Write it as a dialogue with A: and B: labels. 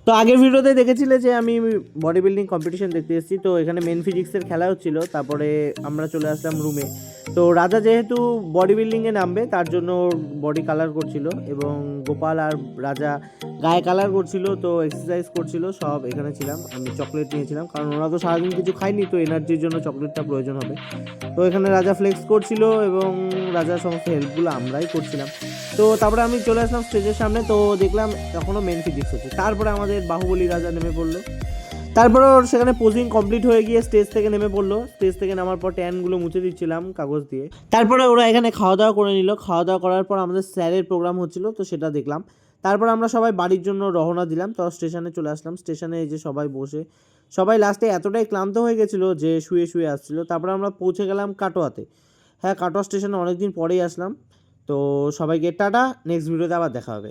A: তো আগের ভিডিওতে দেখেছিলে যে আমি বডি বিল্ডিং কম্পিটিশন দেখতে এসেছি, তো এখানে মেন ফিজিক্সের খেলা হচ্ছিল। তারপরে আমরা চলে আসলাম রুমে। তো রাজা যেহেতু বডি বিল্ডিংয়ে নামবে তার জন্য বডি কালার করছিল, এবং গোপাল আর রাজা গায়ে কালার করছিল, তো এক্সারসাইজ করছিল। সব এখানে ছিলাম, আমি চকলেট নিয়েছিলাম কারণ ওরা তো সারাদিন কিছু খায়নি, তো এনার্জির জন্য চকলেটটা প্রয়োজন হবে। তো এখানে রাজা ফ্লেক্স করছিল এবং রাজার সমস্ত হেল্পগুলো আমরাই করছিলাম। তো তারপরে আমি চলে আসলাম স্টেজের সামনে, তো দেখলাম তখনও মেন ফিজিক্স হচ্ছে। তারপরে আমাদের বাহুবলী রাজা নেমে পড়লো। তারপরে ওর সেখানে পোজিং কমপ্লিট হয়ে গিয়ে স্টেজ থেকে নেমে পড়লো। স্টেজ থেকে নামার পর ট্যানগুলো মুছে দিচ্ছিলাম কাগজ দিয়ে। তারপরে ওরা এখানে খাওয়া দাওয়া করে নিল। খাওয়া দাওয়া করার পর আমাদের স্যারের প্রোগ্রাম হচ্ছিল, তো সেটা দেখলাম। তারপর আমরা সবাই বাড়ির জন্য রওনা দিলাম। তো স্টেশনে চলে আসলাম। স্টেশনে এই যে সবাই বসে, সবাই লাস্টে এতটাই ক্লান্ত হয়ে গেছিলো যে শুয়ে শুয়ে আসছিলো। তারপরে আমরা পৌঁছে গেলাম কাটোয়াতে। হ্যাঁ, কাটোয়া স্টেশনে অনেকদিন পরেই আসলাম। তো সবাইকে টাটা, নেক্সট ভিডিওতে আবার দেখা হবে।